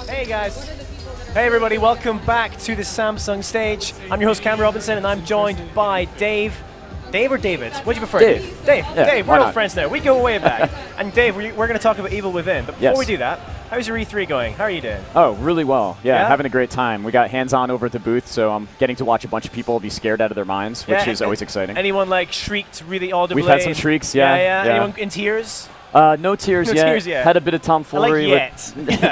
Hey guys. Hey everybody, welcome back to the Samsung stage. I'm your host Cam Robinson and I'm joined by Dave. Dave or David? What do you prefer? Dave. Dave. Yeah, Dave, we're old friends now. We go way back. And Dave, we're going to talk about Evil Within. But before we do that, how's your E3 going? How are you doing? Oh, really well. Yeah, having a great time. We got hands-on over at the booth, so I'm getting to watch a bunch of people be scared out of their minds, which is always exciting. Anyone like shrieked really audibly? We've had some shrieks, yeah. Anyone in tears? No tears yet. Had a bit of tomfoolery.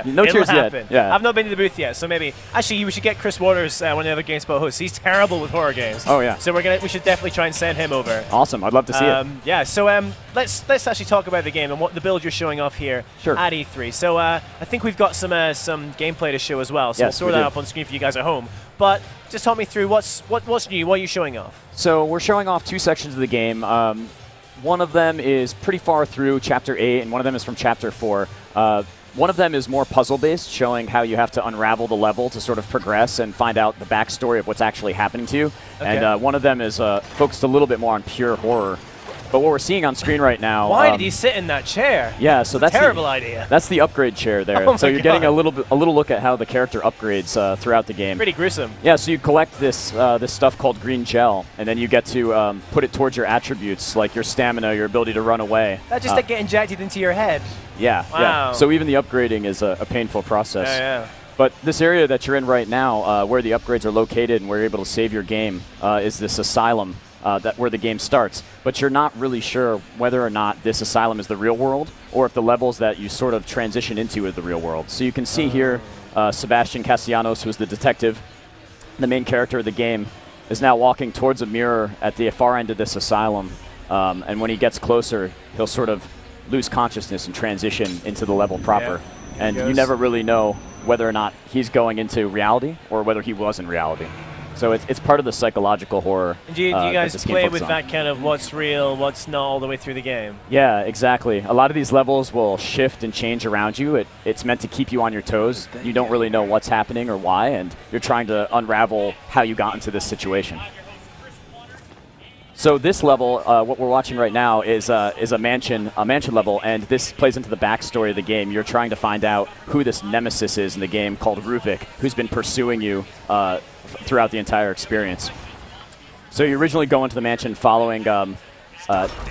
No tears yet. Yeah. I've not been to the booth yet, so maybe. Actually, we should get Chris Waters, one of the other GameSpot hosts. He's terrible with horror games. Oh yeah. So we should definitely try and send him over. Awesome. I'd love to see it. Yeah. So let's actually talk about the game and what the build you're showing off here at E3. So I think we've got some gameplay to show as well. So we'll throw that up on screen for you guys at home. But just talk me through what's new. What are you showing off? So we're showing off two sections of the game. One of them is pretty far through Chapter 8, and one of them is from Chapter 4. One of them is more puzzle-based, showing how you have to unravel the level to sort of progress and find out the backstory of what's actually happening to you. Okay. And one of them is focused a little bit more on pure horror. But what we're seeing on screen right now... Why did he sit in that chair? Yeah, so that's a terrible idea. That's the upgrade chair there. Oh so you're getting a little look at how the character upgrades throughout the game. Pretty gruesome. Yeah, so you collect this this stuff called green gel, and then you get to put it towards your attributes, like your stamina, your ability to run away. That just get injected into your head. Yeah, yeah. So even the upgrading is a painful process. Yeah. But this area that you're in right now, where the upgrades are located and where you're able to save your game, is this asylum. Where the game starts, but you're not really sure whether or not this asylum is the real world or if the levels that you sort of transition into is the real world. So you can see here Sebastian Castellanos, who is the detective, the main character of the game, is now walking towards a mirror at the far end of this asylum. And when he gets closer, he'll sort of lose consciousness and transition into the level proper. Yeah, and you never really know whether or not he's going into reality or whether he was in reality. So it's part of the psychological horror. And do you guys play with that kind of what's real, what's not all the way through the game? Yeah, exactly. A lot of these levels will shift and change around you. It's meant to keep you on your toes. You don't really know what's happening or why, and you're trying to unravel how you got into this situation. So this level, what we're watching right now, is a mansion level, and this plays into the backstory of the game. You're trying to find out who this nemesis is in the game called Ruvik, who's been pursuing you throughout the entire experience. So you originally go into the mansion following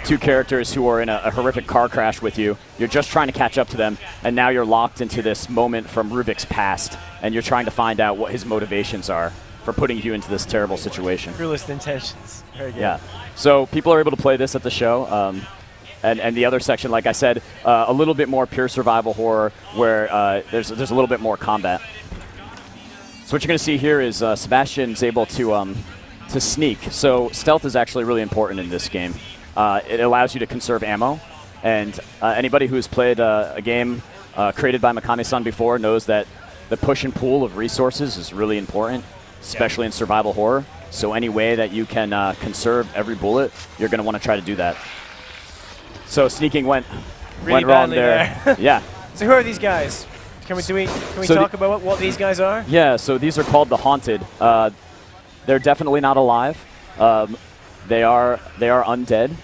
two characters who are in a horrific car crash with you. You're just trying to catch up to them, and now you're locked into this moment from Ruvik's past, and you're trying to find out what his motivations are for putting you into this terrible situation. Cruelest intentions. Very good. Yeah. So people are able to play this at the show. And the other section, like I said, a little bit more pure survival horror where there's a little bit more combat. So what you're going to see here is Sebastian's able to sneak. So stealth is actually really important in this game. It allows you to conserve ammo. And anybody who's played a game created by Mikami-san before knows that the push and pull of resources is really important, especially in survival horror. So any way that you can conserve every bullet, you're going to want to try to do that. So sneaking went wrong there. Yeah. So who are these guys? Can we talk about what these guys are? Yeah. So these are called the Haunted. They're definitely not alive. They are undead.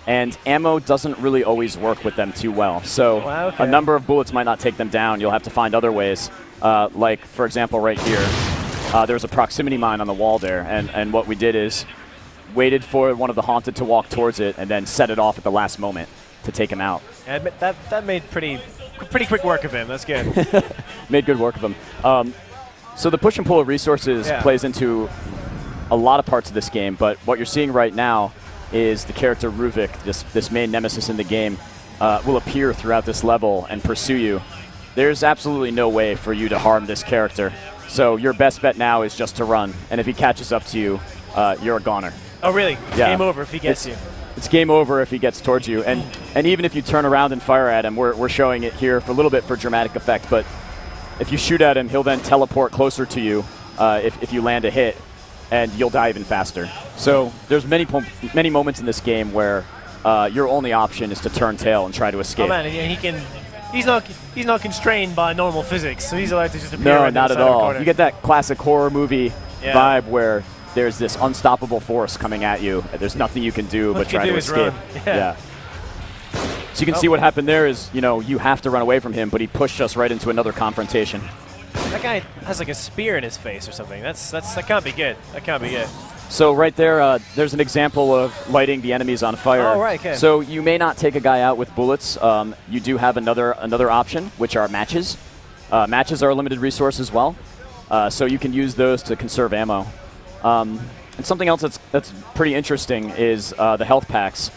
And ammo doesn't really always work with them too well. So a number of bullets might not take them down. You'll have to find other ways. Like, for example, right here. There's a proximity mine on the wall there, and what we did is waited for one of the Haunted to walk towards it and then set it off at the last moment to take him out. Yeah, that made pretty quick work of him. That's good. Made good work of him. So the push and pull of resources plays into a lot of parts of this game, but what you're seeing right now is the character Ruvik, this main nemesis in the game, will appear throughout this level and pursue you. There's absolutely no way for you to harm this character. So your best bet now is just to run, and if he catches up to you, you're a goner. Oh, really? Yeah. Game over if he gets you. It's game over if he gets towards you, and even if you turn around and fire at him, we're showing it here for a little bit for dramatic effect, but if you shoot at him, he'll then teleport closer to you if you land a hit, and you'll die even faster. So there's many moments in this game where your only option is to turn tail and try to escape. Oh man, and he can. He's not constrained by normal physics, so he's allowed to just appear. No, not at all. You get that classic horror movie vibe where there's this unstoppable force coming at you, and there's nothing you can do but try to escape. Yeah. So you can see what happened there is, you have to run away from him, but he pushed us right into another confrontation. That guy has like a spear in his face or something. That can't be good. That can't be good. So right there, there's an example of lighting the enemies on fire. Oh, right, okay. So you may not take a guy out with bullets. You do have another option, which are matches. Matches are a limited resource as well. So you can use those to conserve ammo. And something else that's pretty interesting is the health packs.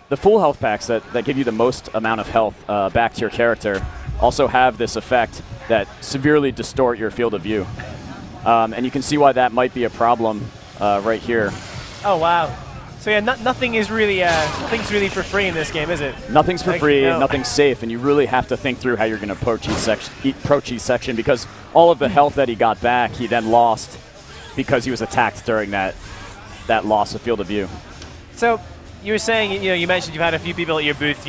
The full health packs that give you the most amount of health back to your character also have this effect that severely distort your field of view. And you can see why that might be a problem right here. Oh, wow. So yeah, nothing is really nothing's really for free in this game, is it? Nothing's for free, nothing's safe, and you really have to think through how you're going to approach each section, because all of the health that he got back, he then lost because he was attacked during that loss of field of view. So you were saying, you mentioned you've had a few people at your booth,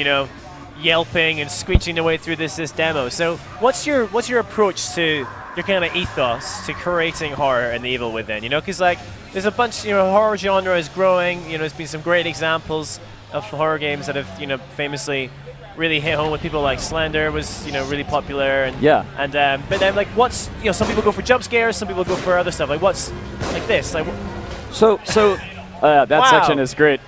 yelping and screeching their way through this demo. So what's your approach to your kind of ethos to creating horror and the evil within? Because like there's a bunch, horror genre is growing. There's been some great examples of horror games that have, famously really hit home with people. Like Slender was, really popular. And, yeah. And but then like what's, some people go for jump scares, some people go for other stuff. Like what's like this? Like so that wow. section is great.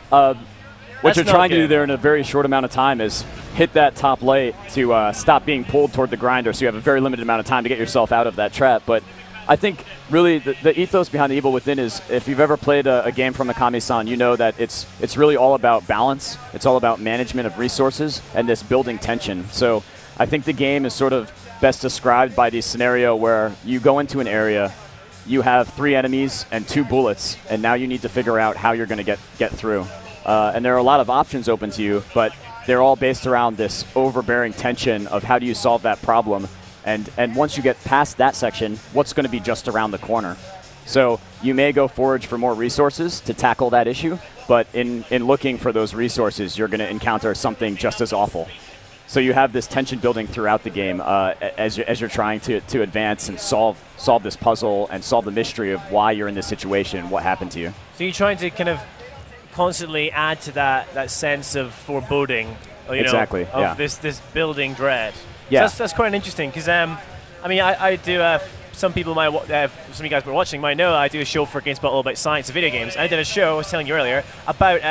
What you're trying to do there in a very short amount of time is hit that top light to stop being pulled toward the grinder, so you have a very limited amount of time to get yourself out of that trap. But I think really the ethos behind the Evil Within is, if you've ever played a game from Mikami-san, you know that it's really all about balance. It's all about management of resources and this building tension. So I think the game is sort of best described by the scenario where you go into an area, you have 3 enemies and 2 bullets, and now you need to figure out how you're going to get through. And there are a lot of options open to you, but they're all based around this overbearing tension of how do you solve that problem. And once you get past that section, what's going to be just around the corner? So you may go forage for more resources to tackle that issue, but in looking for those resources, you're going to encounter something just as awful. So you have this tension building throughout the game as you're trying to advance and solve this puzzle and solve the mystery of why you're in this situation, what happened to you. So you're trying to kind of constantly add to that sense of foreboding, exactly, of this building dread. Yeah, so that's quite interesting because I do. Some people some of you guys who are watching might know I do a show for GameSpot all about science of video games. I did a show, I was telling you earlier, about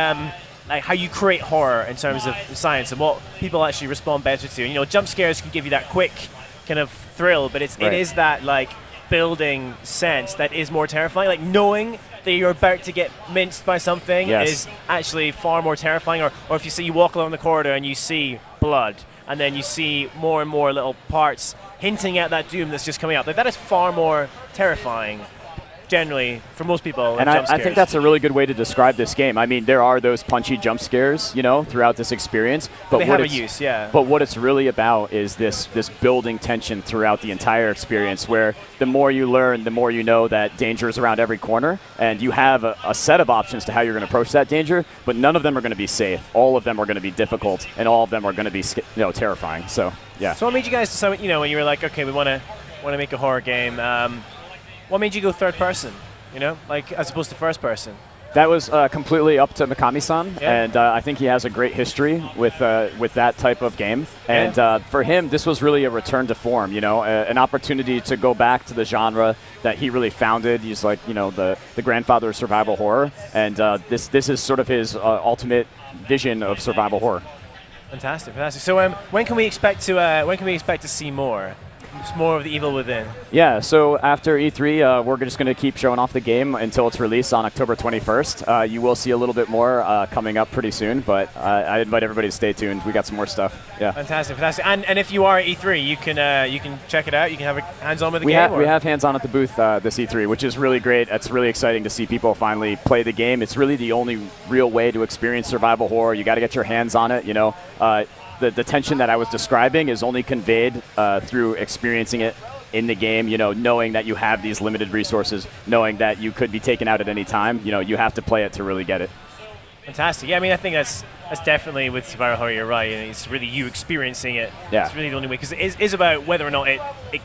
like how you create horror in terms of science and what people actually respond better to. Jump scares can give you that quick kind of thrill, but it is that like building sense that is more terrifying. Like knowing that you're about to get minced by something is actually far more terrifying. Or if you walk along the corridor and you see blood, and then you see more and more little parts hinting at that doom that's just coming out. Like that is far more terrifying, generally, for most people. And I think that's a really good way to describe this game. I mean, there are those punchy jump scares, throughout this experience. But they have a use, yeah. But what it's really about is this building tension throughout the entire experience, where the more you learn, the more you know that danger is around every corner, and you have a set of options to how you're going to approach that danger, but none of them are going to be safe. All of them are going to be difficult, and all of them are going to be terrifying. So, yeah. So what made you guys decide, when you were like, okay, we want to make a horror game, what made you go third person, like as opposed to first person? That was completely up to Mikami-san, and I think he has a great history with that type of game. And for him, this was really a return to form, an opportunity to go back to the genre that he really founded. He's like, the grandfather of survival horror, and this is sort of his ultimate vision of survival horror. Fantastic, fantastic. So when can we expect to see more? More of the Evil Within. Yeah, so after E3, we're just going to keep showing off the game until it's released on October 21st. You will see a little bit more coming up pretty soon, but I invite everybody to stay tuned. We got some more stuff. Yeah. Fantastic, fantastic. And if you are at E3, you can check it out. You can have hands-on with the game. We have hands-on at the booth this E3, which is really great. It's really exciting to see people finally play the game. It's really the only real way to experience survival horror. You got to get your hands on it. The tension that I was describing is only conveyed through experiencing it in the game, knowing that you have these limited resources, knowing that you could be taken out at any time. You have to play it to really get it. Fantastic. Yeah, I mean, I think that's definitely with survival horror, you're right. It's really you experiencing it. Yeah. It's really the only way, because it is about whether or not it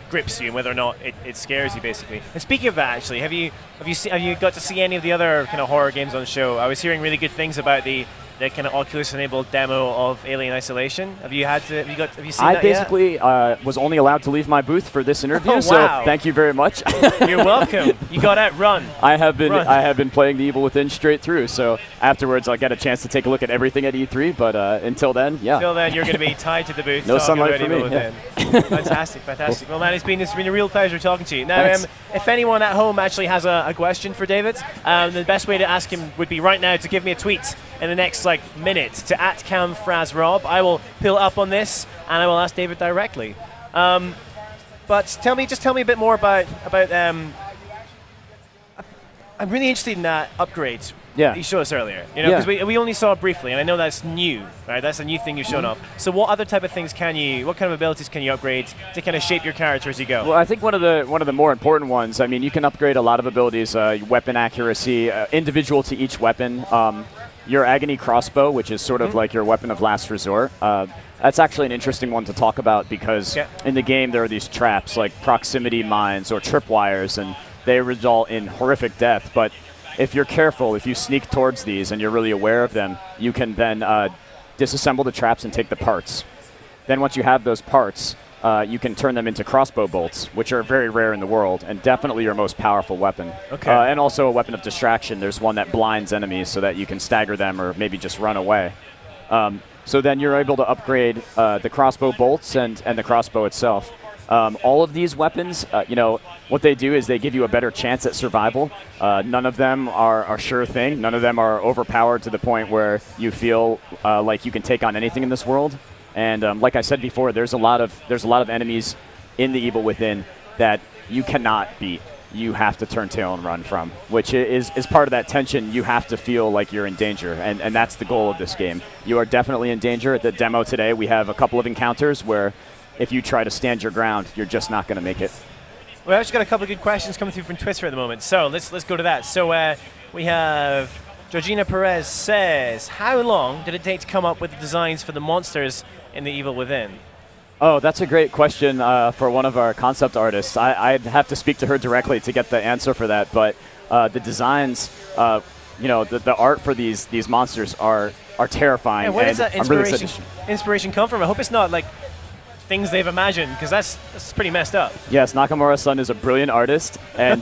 grips you and whether or not it scares you, basically. And speaking of that, actually, have you got to see any of the other kind of horror games on the show? I was hearing really good things about the the kind of Oculus-enabled demo of Alien Isolation? Have you seen that yet? I basically was only allowed to leave my booth for this interview, wow. so thank you very much. You're welcome. You got it. Run. I have been playing The Evil Within straight through, so afterwards I'll get a chance to take a look at everything at E3, but until then, yeah. Until then, you're going to be tied to the booth. No sunlight for me. Yeah. Fantastic, fantastic. Well, man, it's been a real pleasure talking to you. Now, if anyone at home actually has a question for David, the best way to ask him would be right now to give me a tweet in the next minute to @CamFrazRob. I will pull up on this and I will ask David directly. But tell me a bit more about. I'm really interested in that upgrade. Yeah. You showed us earlier, because we only saw it briefly, and I know that's new, right? That's a new thing you've shown off. So what other type of things what kind of abilities can you upgrade to kind of shape your character as you go? Well, I think one of the more important ones, I mean, you can upgrade a lot of abilities, weapon accuracy, individual to each weapon. Your Agony Crossbow, which is sort of like your weapon of last resort. That's actually an interesting one to talk about because in the game there are these traps like proximity mines or tripwires, and they result in horrific death, but if you're careful, if you sneak towards these and you're really aware of them, you can then disassemble the traps and take the parts. Then once you have those parts, you can turn them into crossbow bolts, which are very rare in the world and definitely your most powerful weapon. Okay. And also a weapon of distraction. There's one that blinds enemies so that you can stagger them or maybe just run away. So then you're able to upgrade the crossbow bolts and the crossbow itself. All of these weapons, what they do is they give you a better chance at survival. None of them are sure thing. None of them are overpowered to the point where you feel like you can take on anything in this world. And like I said before, there's a lot of enemies in The Evil Within that you cannot beat. You have to turn tail and run from, which is part of that tension. You have to feel like you're in danger, and that's the goal of this game. You are definitely in danger. At the demo today, we have a couple of encounters where if you try to stand your ground, you're just not going to make it. We've actually got a couple of good questions coming through from Twitter at the moment, so let's go to that. So we have Georgina Perez says, how long did it take to come up with the designs for the monsters in The Evil Within? Oh, that's a great question for one of our concept artists. I'd have to speak to her directly to get the answer for that, but the designs, the art for these monsters are terrifying. And where does that inspiration come from? I hope it's not like things they've imagined, because that's pretty messed up. Yes, Nakamura-san is a brilliant artist, and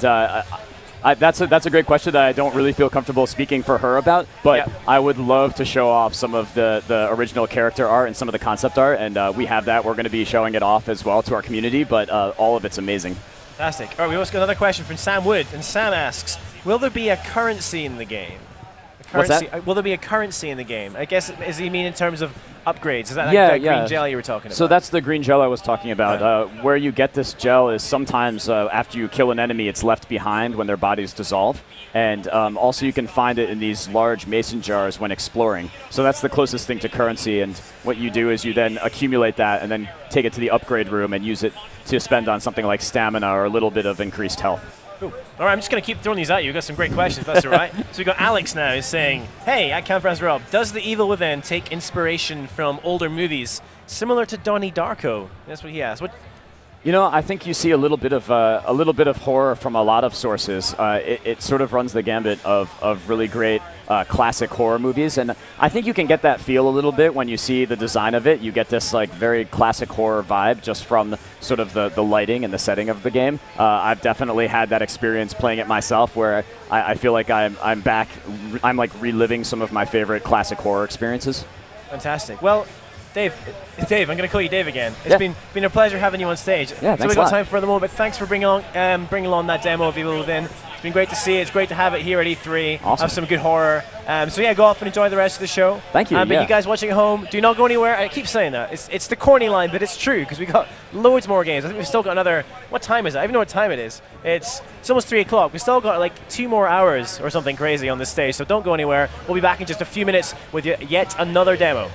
that's a great question that I don't really feel comfortable speaking for her about, but I would love to show off some of the original character art and some of the concept art, and we have that. We're going to be showing it off as well to our community, but all of it's amazing. Fantastic. All right, we also got another question from Sam Wood, and Sam asks, will there be a currency in the game? What's that? Will there be a currency in the game? I guess, does he mean in terms of upgrades? Is that that green gel you were talking about? So that's the green gel I was talking about. Where you get this gel is sometimes after you kill an enemy, it's left behind when their bodies dissolve. And also you can find it in these large mason jars when exploring. So that's the closest thing to currency. And what you do is you then accumulate that and then take it to the upgrade room and use it to spend on something like stamina or a little bit of increased health. Cool. All right, I'm just going to keep throwing these at you. We've got some great questions, that's all right. So we've got Alex now who's saying, hey, @CamFrazRob, does The Evil Within take inspiration from older movies similar to Donnie Darko? That's what he asked. I think you see a little bit of horror from a lot of sources. It sort of runs the gambit of really great classic horror movies, and I think you can get that feel a little bit when you see the design of it. You get this very classic horror vibe just from sort of the lighting and the setting of the game. I've definitely had that experience playing it myself, where I feel like I'm back. I'm like reliving some of my favorite classic horror experiences. Fantastic. Well, Dave, I'm going to call you Dave again. It's been a pleasure having you on stage. Yeah, so we've got time for the moment, but thanks for bringing along that demo of Evil Within. It's been great to see it. It's great to have it here at E3. Awesome. Have some good horror. So yeah, go off and enjoy the rest of the show. Thank you. But you guys watching at home, do not go anywhere. I keep saying that. It's the corny line, but it's true, because we got loads more games. I think we've still got another. What time is it? I don't even know what time it is. It's almost 3 o'clock. We've still got 2 more hours or something crazy on this stage. So don't go anywhere. We'll be back in just a few minutes with yet another demo.